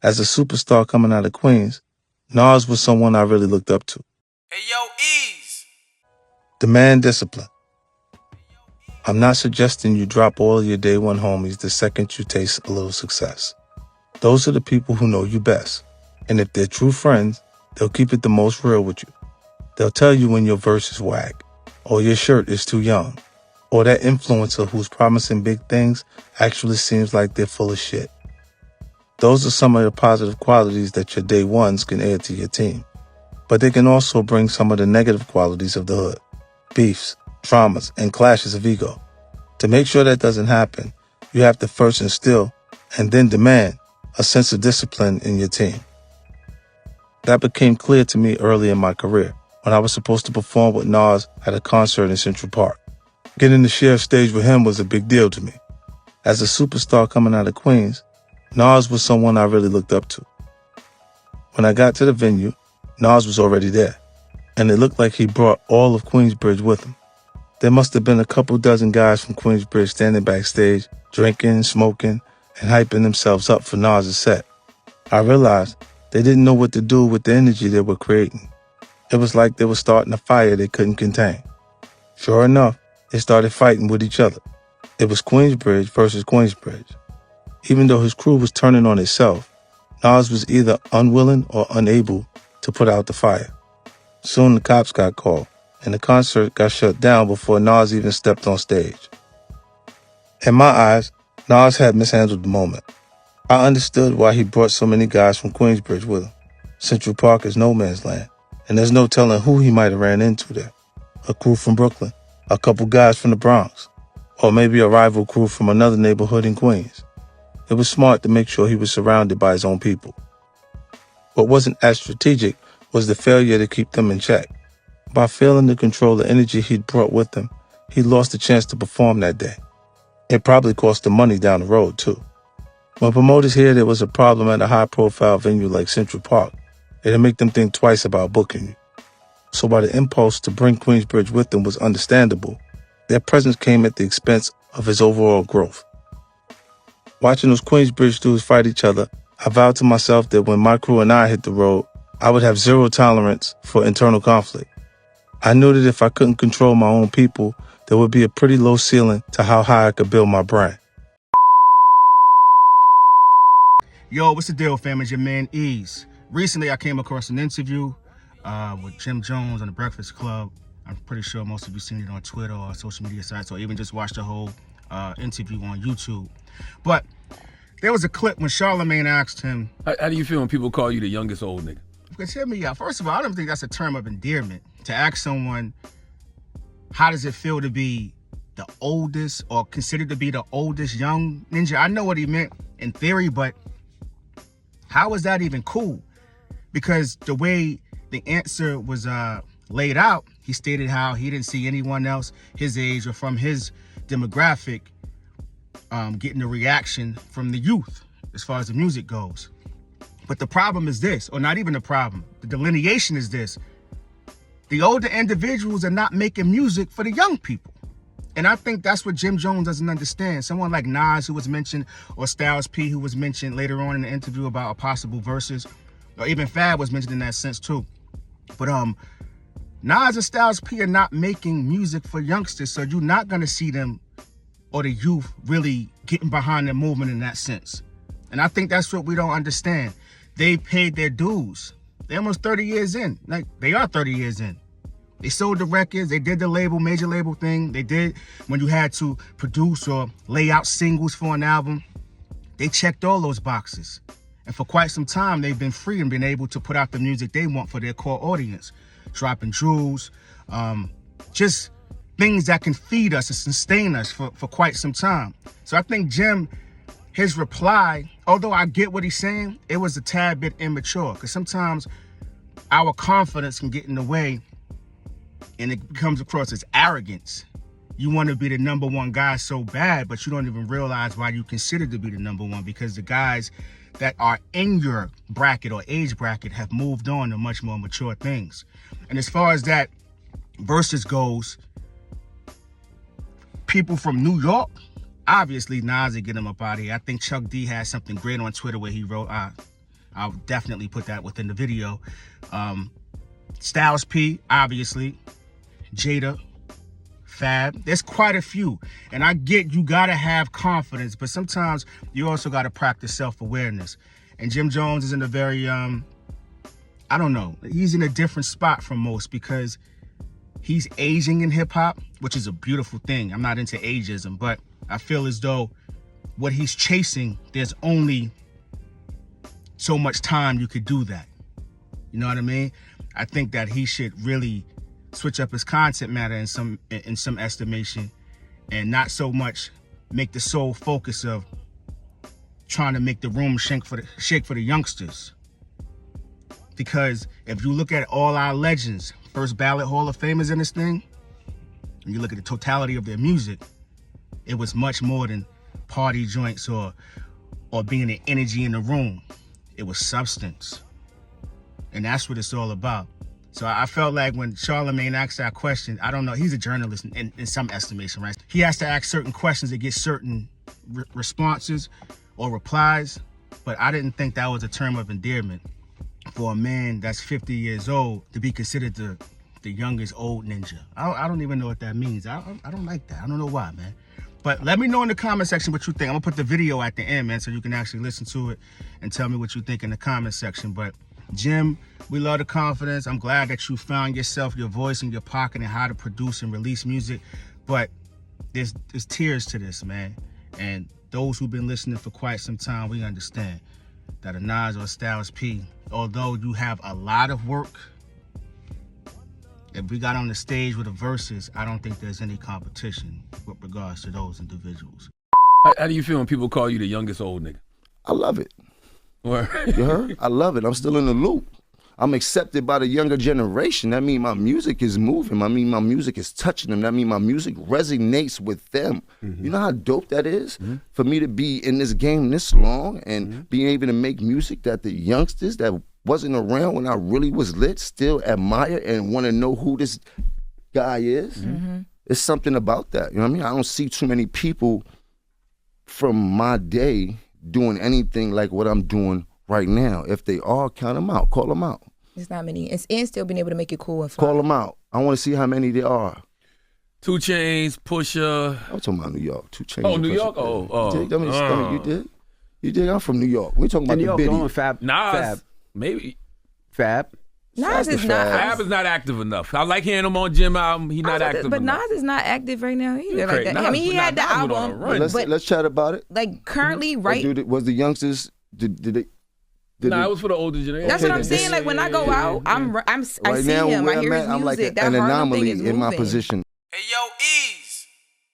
As a superstar coming out of Queens, Nas was someone I really looked up to. Hey yo, Eeze! Demand discipline. I'm not suggesting you drop all your day one homies the second you taste a little success. Those are the people who know you best. And if they're true friends, they'll keep it the most real with you. They'll tell you when your verse is whack, or your shirt is too young, or that influencer who's promising big things actually seems like they're full of shit. Those are some of the positive qualities that your day ones can add to your team. But they can also bring some of the negative qualities of the hood. Beefs, traumas, and clashes of ego. To make sure that doesn't happen, you have to first instill and then demand a sense of discipline in your team. That became clear to me early in my career when I was supposed to perform with Nas at a concert in Central Park. Getting to share a stage with him was a big deal to me. As a superstar coming out of Queens, Nas was someone I really looked up to. When I got to the venue, Nas was already there, and it looked like he brought all of Queensbridge with him. There must have been a couple dozen guys from Queensbridge standing backstage, drinking, smoking, and hyping themselves up for Nas' set. I realized they didn't know what to do with the energy they were creating. It was like they were starting a fire they couldn't contain. Sure enough, they started fighting with each other. It was Queensbridge versus Queensbridge. Even though his crew was turning on itself, Nas was either unwilling or unable to put out the fire. Soon the cops got called, and the concert got shut down before Nas even stepped on stage. In my eyes, Nas had mishandled the moment. I understood why he brought so many guys from Queensbridge with him. Central Park is no man's land, and there's no telling who he might have ran into there. A crew from Brooklyn, a couple guys from the Bronx, or maybe a rival crew from another neighborhood in Queens. It was smart to make sure he was surrounded by his own people. What wasn't as strategic was the failure to keep them in check. By failing to control the energy he'd brought with him, he lost the chance to perform that day. It probably cost him money down the road, too. When promoters hear there was a problem at a high-profile venue like Central Park, it'll make them think twice about booking you. So while the impulse to bring Queensbridge with them was understandable, their presence came at the expense of his overall growth. Watching those Queensbridge dudes fight each other, I vowed to myself that when my crew and I hit the road, I would have zero tolerance for internal conflict. I knew that if I couldn't control my own people, there would be a pretty low ceiling to how high I could build my brand. Yo, what's the deal, fam? It's your man, Eeze. Recently, I came across an interview with Jim Jones on the Breakfast Club. I'm pretty sure most of you seen it on Twitter or social media sites, or even just watched the whole interview on YouTube. But there was a clip when Charlemagne asked him, How do you feel when people call you the youngest old nigga? because hear me out. First of all, I don't think that's a term of endearment. To ask someone, how does it feel to be the oldest or considered to be the oldest young ninja? I know what he meant in theory, but how is that even cool? Because the way the answer was laid out, he stated how he didn't see anyone else his age or from his demographic getting a reaction from the youth as far as the music goes. But the problem is this, or not even the problem, the delineation is this. The older individuals are not making music for the young people. And I think that's what Jim Jones doesn't understand. Someone like Nas, who was mentioned, or Styles P, who was mentioned later on in the interview about a possible verses, or even Fab was mentioned in that sense too. But Nas and Styles P are not making music for youngsters, so you're not gonna see them or the youth really getting behind the movement in that sense. And I think that's what we don't understand. They paid their dues. They're almost 30 years in. Like, they are 30 years in. They sold the records, they did the label, major label thing. They did when you had to produce or lay out singles for an album. They checked all those boxes. And for quite some time, they've been free and been able to put out the music they want for their core audience. Dropping jewels, just things that can feed us and sustain us for quite some time. So I think Jim, his reply, although I get what he's saying, it was a tad bit immature, because sometimes our confidence can get in the way and it comes across as arrogance. You want to be the number one guy so bad, but you don't even realize why you consider to be the number one, because the guys that are in your bracket or age bracket have moved on to much more mature things. And as far as that versus goes, people from New York, obviously Nas would get him up out of here. I think Chuck D had something great on Twitter where he wrote, I'll definitely put that within the video. Styles P, obviously. Jada, Fab. There's quite a few. And I get you gotta have confidence, but sometimes you also gotta practice self-awareness. And Jim Jones is in a very, I don't know, he's in a different spot from most because he's aging in hip hop, which is a beautiful thing. I'm not into ageism, but I feel as though what he's chasing, there's only so much time you could do that. You know what I mean? I think that he should really switch up his content matter in some estimation, and not so much make the sole focus of trying to make the room shake for the youngsters. Because if you look at all our legends, first ballot Hall of Famers in this thing, and you look at the totality of their music, it was much more than party joints or being the energy in the room. It was substance. And that's what it's all about. So I felt like when Charlemagne asked that question, I don't know, he's a journalist in some estimation, right? He has to ask certain questions to get certain responses or replies, but I didn't think that was a term of endearment for a man that's 50 years old to be considered the youngest old ninja. I don't even know what that means. I don't like that. I don't know why, man. But let me know in the comment section what you think. I'm gonna put the video at the end, man, so you can actually listen to it and tell me what you think in the comment section. But Jim, we love the confidence. I'm glad that you found yourself, your voice in your pocket, and how to produce and release music. But there's tears to this, man. And those who've been listening for quite some time, we understand that a Nas or a Styles P, although you have a lot of work, if we got on the stage with the verses, I don't think there's any competition with regards to those individuals. How do you feel when people call you the youngest old nigga? I love it. Or You heard? I love it. I'm still in the loop. I'm accepted by the younger generation. That means my music is moving. I mean, my music is touching them. That means my music resonates with them. You know how dope that is? For me to be in this game this long and being able to make music that the youngsters that wasn't around when I really was lit still admire and want to know who this guy is. It's something about that. You know what I mean? I don't see too many people from my day doing anything like what I'm doing right now. If they are, count them out. Call them out. It's not many. And still being able to make it cool and fun. Call them out. I want to see how many there are. 2 Chainz, Pusha. I'm talking about New York. 2 Chainz. Oh, New York? Oh. You dig? You did? You dig? I'm from New York. We talking about New the York, Biddy. going Fab. Nas, Fab. maybe. Fab. Nas is not. Fab is not active enough. I like hearing him on Jim album. He's not active But enough. Nas is not active right now either. Like that. Nas- I mean, he had the Nas went on a album, run. Let's chat about it. like currently, right? Was the youngsters? Did they? Nah, it was for the older generation. That's what I'm Okay, saying. Like when I go out, I Right see now, him. where I hear I'm his at, I'm like music. an That Harlem thing anomaly is in my moving. position. Hey, yo,